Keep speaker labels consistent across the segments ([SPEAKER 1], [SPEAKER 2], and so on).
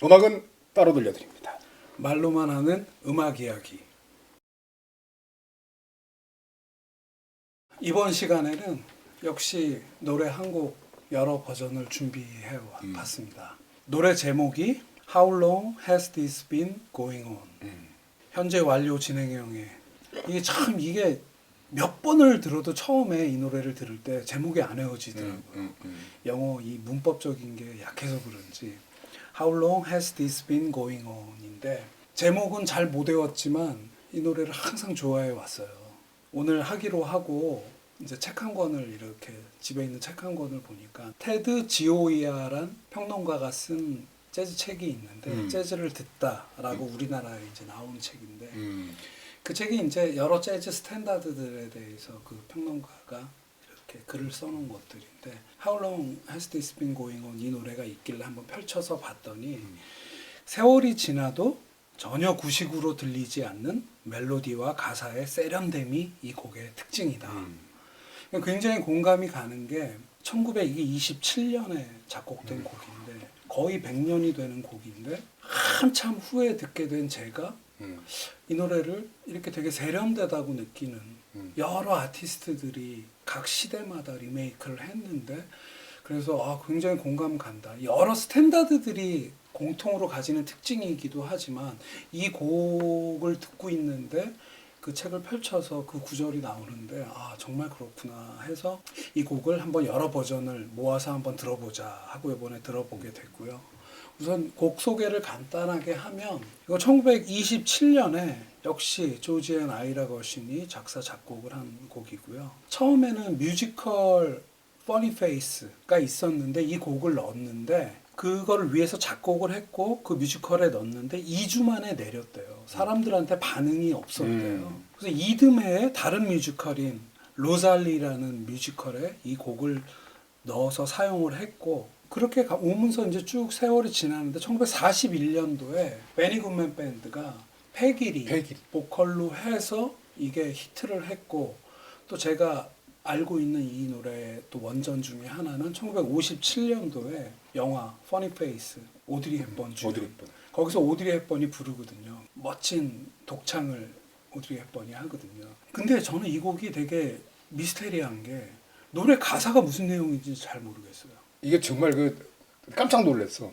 [SPEAKER 1] 음악은 따로 들려드립니다.
[SPEAKER 2] 말로만 하는 음악 이야기. 이번 시간에는 역시 노래 한 곡 여러 버전을 준비해 봤습니다. 노래 제목이 How Long Has This Been Going On? 현재 완료 진행형에 이게 몇 번을 들어도 처음에 이 노래를 들을 때 제목이 안 외워지더라고요. 영어 이 문법적인 게 약해서 그런지 How Long Has This Been Going On?인데 제목은 잘 못 외웠지만 이 노래를 항상 좋아해 왔어요. 오늘 하기로 하고 이제 책 한 권을 이렇게 집에 있는 책 한 권을 보니까 테드 지오이아란 평론가가 쓴 재즈 책이 있는데 재즈를 듣다라고 우리나라에 이제 나온 책인데 그 책이 이제 여러 재즈 스탠다드들에 대해서 그 평론가가 이렇게 글을 써놓은 것들인데 How Long Has This Been Going On? 이 노래가 있길래 한번 펼쳐서 봤더니 세월이 지나도 전혀 구식으로 들리지 않는 멜로디와 가사의 세련됨이 이 곡의 특징이다. 굉장히 공감이 가는 게 1927년에 작곡된 곡인데 거의 100년이 되는 곡인데 한참 후에 듣게 된 제가 이 노래를 이렇게 되게 세련되다고 느끼는 여러 아티스트들이 각 시대마다 리메이크를 했는데 그래서 굉장히 공감 간다. 여러 스탠다드들이 공통으로 가지는 특징이기도 하지만 이 곡을 듣고 있는데 그 책을 펼쳐서 그 구절이 나오는데 정말 그렇구나 해서 이 곡을 한번 여러 버전을 모아서 한번 들어보자 하고 이번에 들어보게 됐고요. 우선 곡 소개를 간단하게 하면 이거 1927년에 역시 조지 앤 아이라 거신이 작사 작곡을 한 곡이고요. 처음에는 뮤지컬 Funny Face가 있었는데 이 곡을 넣었는데 그거를 위해서 작곡을 했고 그 뮤지컬에 넣었는데 2주 만에 내렸대요. 사람들한테 반응이 없었대요. 그래서 이듬해에 다른 뮤지컬인 로잘리라는 뮤지컬에 이 곡을 넣어서 사용을 했고 그렇게 오면서 이제 쭉 세월이 지나는데 1941년도에 베니 굿맨 밴드가 패기리 보컬로 해서 이게 히트를 했고 또 제가 알고 있는 이 노래의 또 원전 중에 하나는 1957년도에 영화 퍼니 페이스 오드리 헵번 주연 거기서 오드리 헵번이 부르거든요. 멋진 독창을 오드리 헵번이 하거든요. 근데 저는 이 곡이 되게 미스테리한 게 노래 가사가 무슨 내용인지 잘 모르겠어요.
[SPEAKER 1] 이게 정말 깜짝 놀랐어.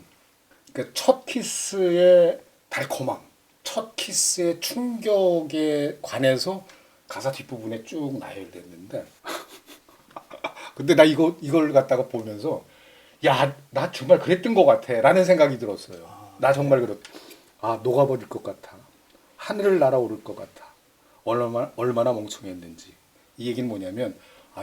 [SPEAKER 1] 그러니까 첫 키스의 달콤함, 첫 키스의 충격에 관해서 가사 뒷부분에 쭉 나열됐는데 근데 나 이걸 갖다가 보면서 나 정말 그랬던 것 같아 라는 생각이 들었어요. 나 정말 녹아버릴 것 같아. 하늘을 날아오를 것 같아. 얼마나 멍청했는지. 이 얘기는 뭐냐면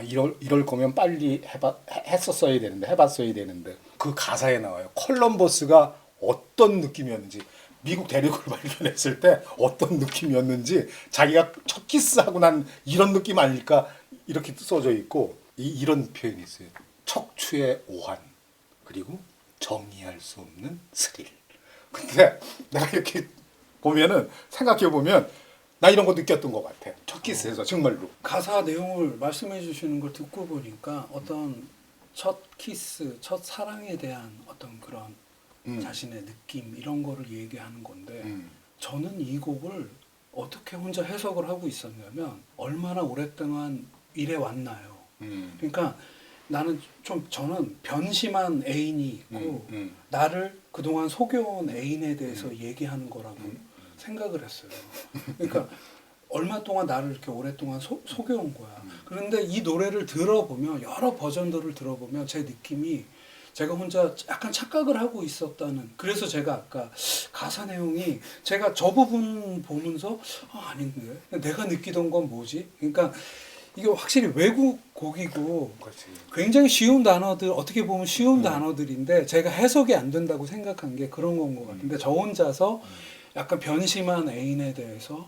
[SPEAKER 1] 이럴 거면 빨리 했었어야 되는데 해봤어야 되는데 그 가사에 나와요. 콜럼버스가 어떤 느낌이었는지 미국 대륙을 발견했을 때 어떤 느낌이었는지 자기가 첫 키스하고 난 이런 느낌 아닐까 이렇게 써져 있고 이런 표현이 있어요. 척추의 오한 그리고 정의할 수 없는 스릴. 근데 내가 이렇게 보면은 생각해 보면 나 이런 거 느꼈던 것 같아. 첫 키스에서 정말로.
[SPEAKER 2] 가사 내용을 말씀해 주시는 걸 듣고 보니까 어떤 첫 키스, 첫 사랑에 대한 어떤 그런 자신의 느낌 이런 거를 얘기하는 건데 저는 이 곡을 어떻게 혼자 해석을 하고 있었냐면 얼마나 오랫동안 이래 왔나요. 그러니까 저는 변심한 애인이 있고 나를 그동안 속여온 애인에 대해서 얘기하는 거라고 생각을 했어요. 그러니까 얼마 동안 나를 이렇게 오랫동안 속여온 거야. 그런데 이 노래를 들어보면 여러 버전들을 들어보면 제 느낌이 제가 혼자 약간 착각을 하고 있었다는. 그래서 제가 아까 가사 내용이 제가 저 부분 보면서 아닌데 내가 느끼던 건 뭐지? 그러니까 이게 확실히 외국 곡이고 굉장히 쉬운 단어들 어떻게 보면 쉬운 단어들인데 제가 해석이 안 된다고 생각한 게 그런 건 것 같은데 저 혼자서 약간 변심한 애인에 대해서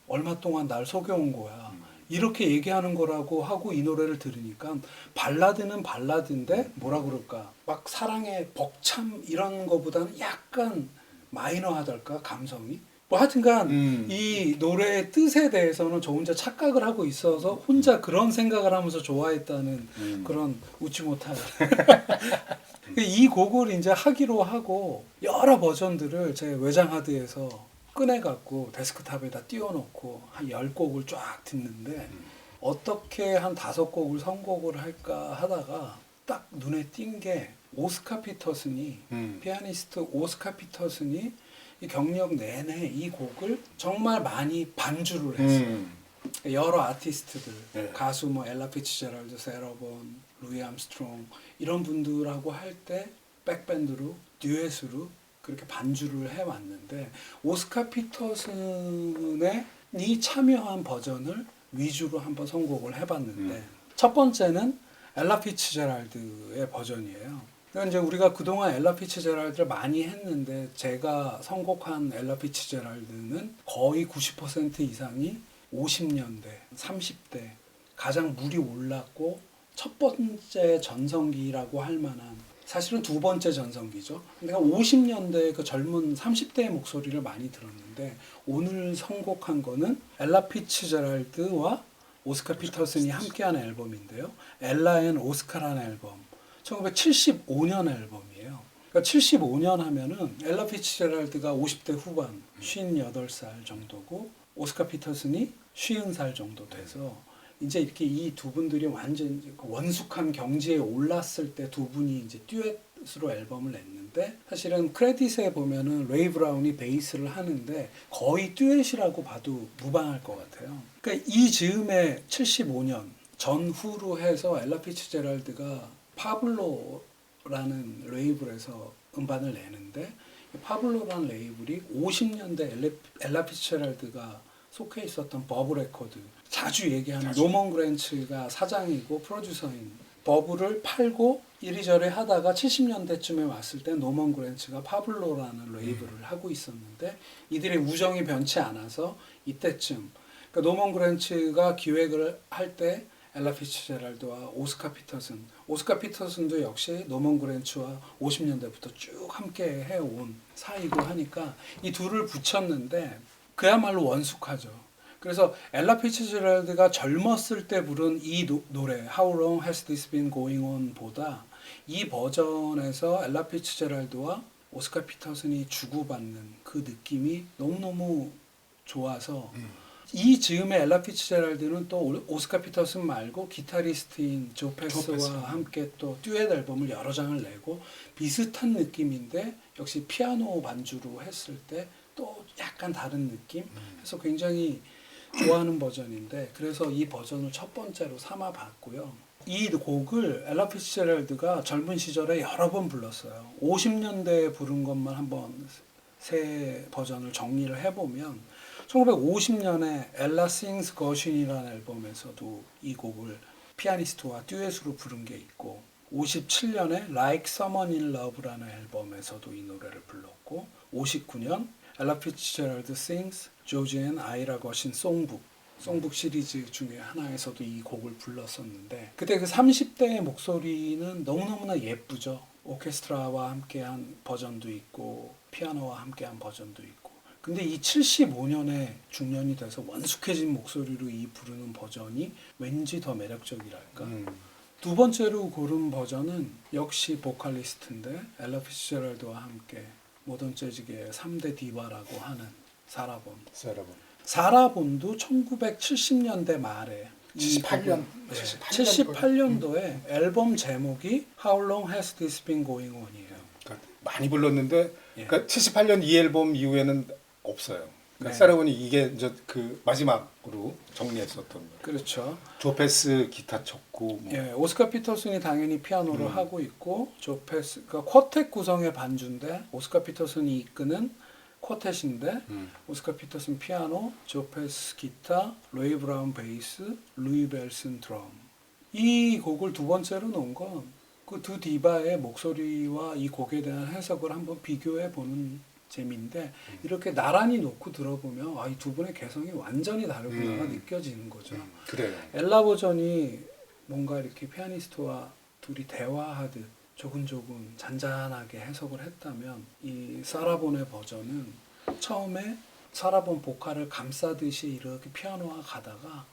[SPEAKER 2] 얼마 동안 날 속여온 거야. 이렇게 얘기하는 거라고 하고 이 노래를 들으니까 발라드는 발라드인데 뭐라 그럴까 막 사랑의 벅참 이런 거보다는 약간 마이너하달까 감성이 뭐 하여튼간
[SPEAKER 1] 음.
[SPEAKER 2] 이 노래의 뜻에 대해서는 저 혼자 착각을 하고 있어서 혼자 그런 생각을 하면서 좋아했다는 그런 웃지 못할 이 곡을 이제 하기로 하고 여러 버전들을 제 외장 하드에서 꺼내갖고 데스크탑에다 띄워놓고 한 10곡을 쫙 듣는데 어떻게 한 5곡을 선곡을 할까 하다가 딱 눈에 띈 게 오스카 피터슨이 피아니스트 오스카 피터슨이 이 경력 내내 이 곡을 정말 많이 반주를 했어요. 여러 아티스트들,
[SPEAKER 1] 네.
[SPEAKER 2] 가수 뭐 엘라 피츠제럴드, 세러본, 루이 암스트롱 이런 분들하고 할 때 백밴드로 듀엣으로 그렇게 반주를 해왔는데 오스카 피터슨의 이 참여한 버전을 위주로 한번 선곡을 해봤는데 첫 번째는 엘라 피츠제럴드의 버전이에요. 그러니까 이제 우리가 그동안 엘라 피츠제럴드를 많이 했는데 제가 선곡한 엘라 피츠제럴드는 거의 90% 이상이 50년대, 30대 가장 물이 올랐고 첫 번째 전성기라고 할 만한 사실은 두 번째 전성기죠. 내가 50년대 그 젊은 30대의 목소리를 많이 들었는데 오늘 선곡한 거는 엘라 피츠제럴드와 오스카 피터슨이 함께한 앨범인데요. 엘라 앤 오스카라는 앨범. 1975년 앨범이에요. 그러니까 75년 하면은 엘라 피츠제럴드가 50대 후반, 58살 정도고 오스카 피터슨이 50살 정도 돼서 이제 이렇게 이 두 분들이 완전 원숙한 경지에 올랐을 때 두 분이 이제 듀엣으로 앨범을 냈는데 사실은 크레딧에 보면은 레이 브라운이 베이스를 하는데 거의 듀엣이라고 봐도 무방할 것 같아요. 그러니까 이 즈음에 75년 전후로 해서 엘라 피츠제럴드가 파블로라는 레이블에서 음반을 내는데 파블로라는 레이블이 50년대 엘라 피츠제럴드가 속해 있었던 버브 레코드 자주 얘기하는 노먼 그랜츠가 사장이고 프로듀서인 버브를 팔고 이리저리 하다가 70년대쯤에 왔을 때 노먼 그랜츠가 파블로라는 레이블을 하고 있었는데 이들의 우정이 변치 않아서 이때쯤 그러니까 노먼 그랜츠가 기획을 할 때 엘라 피츠제럴드와 오스카 피터슨도 역시 노먼 그랜츠와 50년대부터 쭉 함께 해온 사이고 하니까 이 둘을 붙였는데 그야말로 원숙하죠. 그래서 엘라 피츠제럴드가 젊었을 때 부른 이 노래 How Long Has This Been Going On 보다 이 버전에서 엘라 피츠제럴드와 오스카 피터슨이 주고받는 그 느낌이 너무너무 좋아서 이 즈음에 엘라 피츠제럴드는 또 오스카 피터슨 말고 기타리스트인 조 패스와 함께 또 듀엣 앨범을 여러 장을 내고 비슷한 느낌인데 역시 피아노 반주로 했을 때 또 약간 다른 느낌 해서 굉장히 좋아하는 버전인데 그래서 이 버전을 첫 번째로 삼아봤고요. 이 곡을 엘라 피츠제럴드가 젊은 시절에 여러 번 불렀어요. 50년대에 부른 것만 한번 새 버전을 정리를 해보면 1950년에 엘라 싱스 거신이라는 앨범에서도 이 곡을 피아니스트와 듀엣으로 부른 게 있고 57년에 Like Someone in Love라는 앨범에서도 이 노래를 불렀고 59년 엘라 피츠제럴드 Sings 조지 앤 아이라 거신 송북 시리즈 중에 하나에서도 이 곡을 불렀었는데 그때 그 30대의 목소리는 너무너무나 예쁘죠. 오케스트라와 함께한 버전도 있고 피아노와 함께한 버전도 있고 근데 이 75년에 중년이 돼서 원숙해진 목소리로 이 부르는 버전이 왠지 더 매력적이랄까. 두 번째로 고른 버전은 역시 보컬리스트인데 엘라 피츠제럴드와 함께 모던 재즈계의 3대 디바라고 하는 사라본도 1970년대 말에 78년도에 앨범 제목이 How Long Has This Been Going On이에요.
[SPEAKER 1] 그러니까 많이 불렀는데 그러니까 78년 이 앨범 이후에는 없어요. 그러니까 사라본이 이게 이제 그 마지막으로 정리했었던 거예요.
[SPEAKER 2] 그렇죠.
[SPEAKER 1] 조 패스 기타 쳤고
[SPEAKER 2] 오스카 피터슨이 당연히 피아노를 하고 있고 조 패스 그러니까 쿼텟 구성의 반주인데 오스카 피터슨이 이끄는 쿼텟인데 오스카 피터슨 피아노, 조 패스 기타, 레이 브라운 베이스, 루이 벨슨 드럼. 이 곡을 두 번째로 놓은 건 그 두 디바의 목소리와 이 곡에 대한 해석을 한번 비교해 보는 재미인데 이렇게 나란히 놓고 들어보면 이 두 분의 개성이 완전히 다르구나가 느껴지는 거죠.
[SPEAKER 1] 그래요.
[SPEAKER 2] 엘라 버전이 뭔가 이렇게 피아니스트와 둘이 대화하듯 조근조근 잔잔하게 해석을 했다면 이 사라본의 버전은 처음에 사라본 보컬을 감싸듯이 이렇게 피아노가 가다가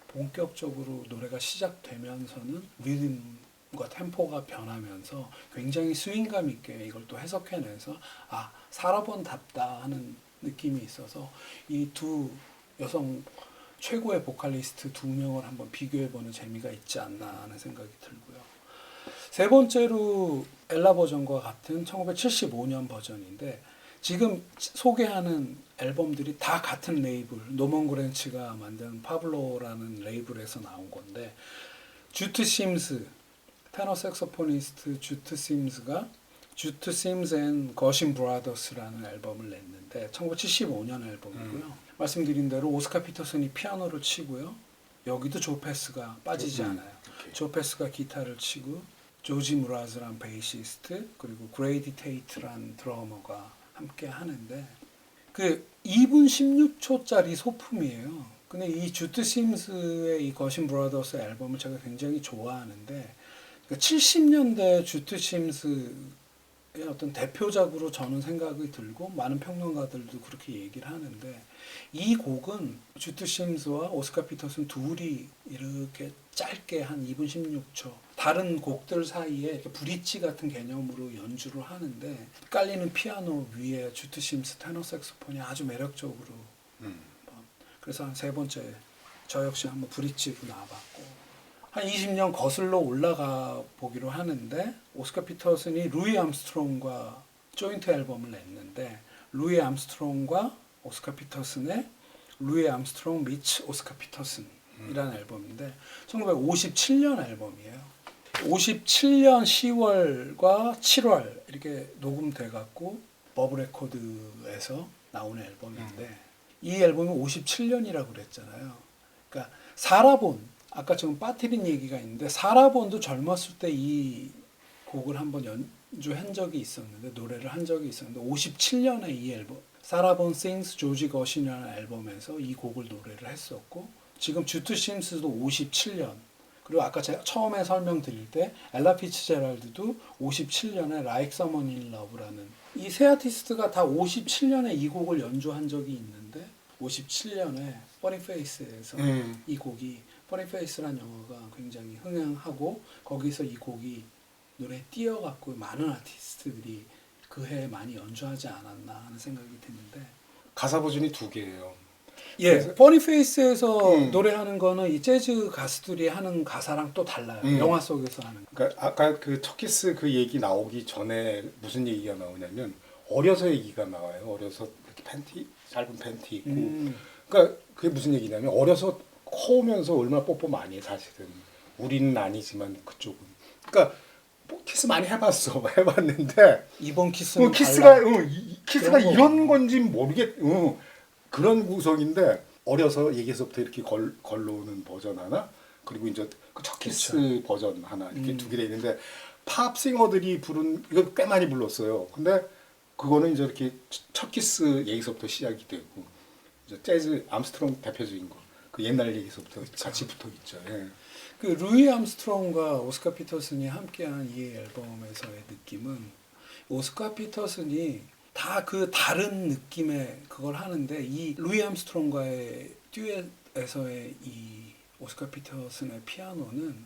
[SPEAKER 2] 본격적으로 노래가 시작되면서는 리듬과 템포가 변하면서 굉장히 스윙감 있게 이걸 또 해석해내서 아 사라본답다 하는 느낌이 있어서 이 두 여성 최고의 보컬리스트 두 명을 한번 비교해보는 재미가 있지 않나 하는 생각이 들고요. 세 번째로 엘라 버전과 같은 1975년 버전인데 지금 소개하는 앨범들이 다 같은 레이블 노먼 그랜치가 만든 파블로라는 레이블에서 나온 건데 주트 심스 테너 색소포니스트 주트 심스가 주트 심스 앤 거신 브라더스라는 앨범을 냈는데 1975년 앨범이고요. 말씀드린 대로 오스카 피터슨이 피아노를 치고요. 여기도 조 패스가 빠지지 않아요. 조 패스가 기타를 치고 조지 무라즈란 베이시스트 그리고 그레이디 테이트란 드러머가 함께 하는데 그 2분 16초짜리 소품이에요. 근데 이 주트 심스의 이 거신 브라더스 앨범을 제가 굉장히 좋아하는데 70년대 주트 심스의 어떤 대표작으로 저는 생각이 들고 많은 평론가들도 그렇게 얘기를 하는데 이 곡은 주트 심스와 오스카 피터슨 둘이 이렇게 짧게 한 2분 16초 다른 곡들 사이에 이렇게 브릿지 같은 개념으로 연주를 하는데 깔리는 피아노 위에 주트 심스 테너 색소폰이 아주 매력적으로 그래서 한 세 번째 저 역시 한번 브릿지로 나와봤고 한 20년 거슬러 올라가 보기로 하는데 오스카 피터슨이 루이 암스트롱과 조인트 앨범을 냈는데 루이 암스트롱과 오스카 피터슨의 루이 암스트롱 미츠 오스카 피터슨이라는 앨범인데 1957년 앨범이에요. 57년 10월과 7월 이렇게 녹음돼 갖고 버브 레코드에서 나오는 앨범인데 이 앨범이 57년이라고 그랬잖아요. 그러니까 사라본 아까 지금 빠트린 얘기가 있는데 사라본도 젊었을 때 이 곡을 한번 연주한 적이 있었는데 노래를 한 적이 있었는데 57년에 이 앨범 사라본 싱스 조지 거신이라는 앨범에서 이 곡을 노래를 했었고 지금 주트 심스도 57년 그리고 아까 제가 처음에 설명드릴 때 엘라 피츠제랄드도 57년에 Like Someone in Love라는 이 세 아티스트가 다 57년에 이 곡을 연주한 적이 있는데 57년에 Funny Face에서 이 곡이 Funny Face라는 영화가 굉장히 흥행하고 거기서 이 곡이 노래에 띄어갖고 많은 아티스트들이 그 해에 많이 연주하지 않았나 하는 생각이 드는데
[SPEAKER 1] 가사 버전이 두 개예요.
[SPEAKER 2] 예, Funny Face에서 노래하는 거는 이 재즈 가수들이 하는 가사랑 또 달라요. 영화 속에서 하는 거.
[SPEAKER 1] 그러니까 아까 그 첫 키스 그 얘기 나오기 전에 무슨 얘기가 나오냐면 어려서 얘기가 나와요. 어려서 이렇게 팬티 짧은 팬티 입고 그러니까 그게 무슨 얘기냐면 어려서 커오면서 얼마나 뽀뽀 많이 해 사실은 우리는 아니지만 그쪽은 그러니까 뭐 키스 많이 해봤어 해봤는데
[SPEAKER 2] 이번 키스는
[SPEAKER 1] 키스가 키스가
[SPEAKER 2] 그런
[SPEAKER 1] 이런 건지 모르겠 그런 구성인데 어려서 얘기에서부터 이렇게 걸러오는 버전 하나 그리고 이제 그 첫 키스
[SPEAKER 2] 그쵸.
[SPEAKER 1] 버전 하나 이렇게 두 개 돼 있는데 팝 싱어들이 부른 이거 꽤 많이 불렀어요. 근데 그거는 이제 이렇게 첫 키스 얘기서부터 시작이 되고 이제 재즈 암스트롱 대표적인 거 그 옛날 얘기서부터 같이 붙어 있죠. 예.
[SPEAKER 2] 그 루이 암스트롱과 오스카 피터슨이 함께한 이 앨범에서의 느낌은 오스카 피터슨이 다 그 다른 느낌의 그걸 하는데 이 루이 암스트롱과의 듀엣에서의 이 오스카 피터슨의 피아노는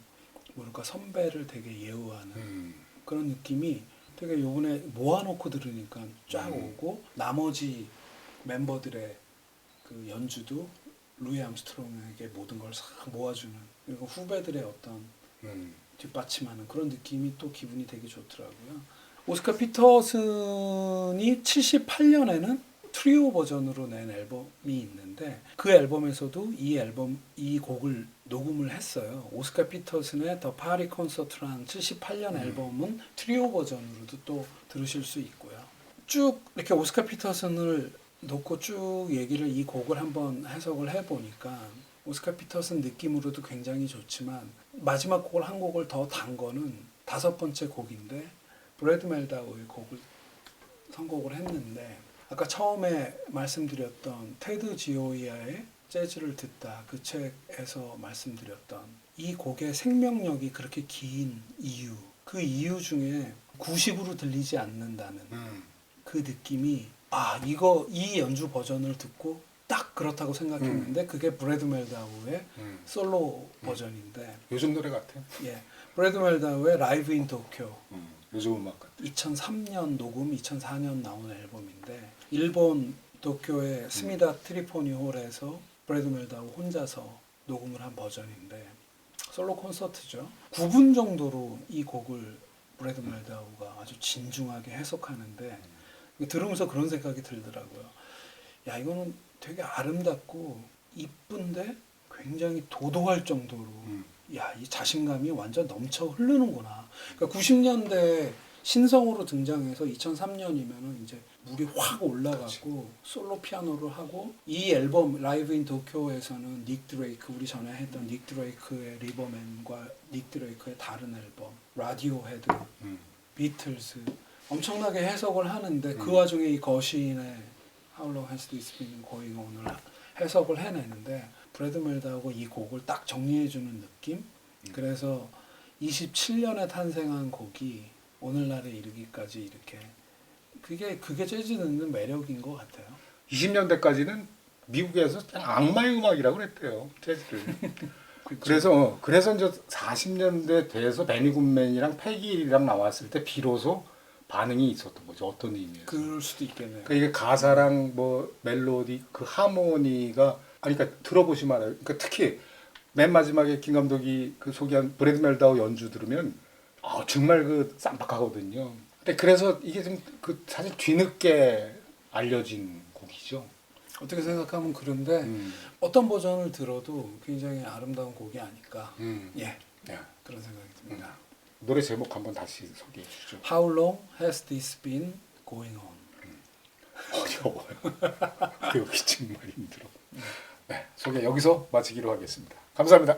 [SPEAKER 2] 뭐랄까 선배를 되게 예우하는 그런 느낌이 되게 요번에 모아놓고 들으니까 쫙 오고 나머지 멤버들의 그 연주도 루이 암스트롱에게 모든 걸 싹 모아주는 그리고 후배들의 어떤 뒷받침하는 그런 느낌이 또 기분이 되게 좋더라고요. 오스카 피터슨이 78년에는 트리오 버전으로 낸 앨범이 있는데 그 앨범에서도 이 곡을 녹음을 했어요. 오스카 피터슨의 더 파리 콘서트라는 78년 앨범은 트리오 버전으로도 또 들으실 수 있고요. 쭉 이렇게 오스카 피터슨을 놓고 쭉 얘기를 이 곡을 한번 해석을 해보니까 오스카 피터슨 느낌으로도 굉장히 좋지만 마지막 곡을 한 곡을 더 단 거는 다섯 번째 곡인데 브래드 멜다우의 곡을 선곡을 했는데 아까 처음에 말씀드렸던 테드 지오이아의 재즈를 듣다 그 책에서 말씀드렸던 이 곡의 생명력이 그렇게 긴 이유 그 이유 중에 구식으로 들리지 않는다는 그 느낌이 이 연주 버전을 듣고 딱 그렇다고 생각했는데 그게 브래드 멜다우의 솔로 버전인데
[SPEAKER 1] 요즘 노래 같아.
[SPEAKER 2] 예, 브래드 멜다우의 라이브 인 도쿄
[SPEAKER 1] 요즘 음악 같아.
[SPEAKER 2] 2003년 녹음, 2004년 나온 앨범인데 일본 도쿄의 스미다 트리포니 홀에서 브래드 멜다우 혼자서 녹음을 한 버전인데 솔로 콘서트죠. 9분 정도로 이 곡을 브래드 멜다우가 아주 진중하게 해석하는데 들으면서 그런 생각이 들더라고요. 야, 이거는 되게 아름답고 이쁜데 굉장히 도도할 정도로 야, 이 자신감이 완전 넘쳐 흐르는구나. 그러니까 90년대 신성으로 등장해서 2003년이면은 이제 물이 확 올라가고 솔로 피아노를 하고 이 앨범 라이브 인 도쿄에서는 닉 드레이크 우리 전에 했던 닉 드레이크의 리버맨과 닉 드레이크의 다른 앨범 라디오 헤드 비틀즈 엄청나게 해석을 하는데 그 와중에 이 거시인의 How Long Has This Been Going On을 해석을 해내는데 브래드 멜다우가 이 곡을 딱 정리해주는 느낌. 그래서 27년에 탄생한 곡이 오늘날에 이르기까지 이렇게 그게 재즈 듣는 매력인 것 같아요.
[SPEAKER 1] 20년대까지는 미국에서 그냥 악마의 음악이라고 그랬대요. 재즈를.
[SPEAKER 2] 그쵸.
[SPEAKER 1] 그래서 이제 40년대 돼서 베니 굿맨이랑 패기랑 나왔을 때 비로소 반응이 있었던 거죠. 어떤 의미에서.
[SPEAKER 2] 그럴 수도 있겠네요.
[SPEAKER 1] 그러니까 이게 가사랑 뭐 멜로디 그 하모니가 그러니까 들어보시면 알아요. 그러니까 특히 맨 마지막에 김 감독이 그 소개한 브래드 멜다우 연주 들으면 정말 그 쌈박하거든요. 근데 그래서 이게 좀 그 사실 뒤늦게 알려진 곡이죠.
[SPEAKER 2] 어떻게 생각하면 그런데 어떤 버전을 들어도 굉장히 아름다운 곡이 아닐까. 예,
[SPEAKER 1] 예.
[SPEAKER 2] 그런 생각이 듭니다.
[SPEAKER 1] 노래 제목 한번 다시 소개해 주죠.
[SPEAKER 2] How long has this been going on?
[SPEAKER 1] 어려워요. 여기 정말 힘들어. 네, 소개 여기서 마치기로 하겠습니다. 감사합니다.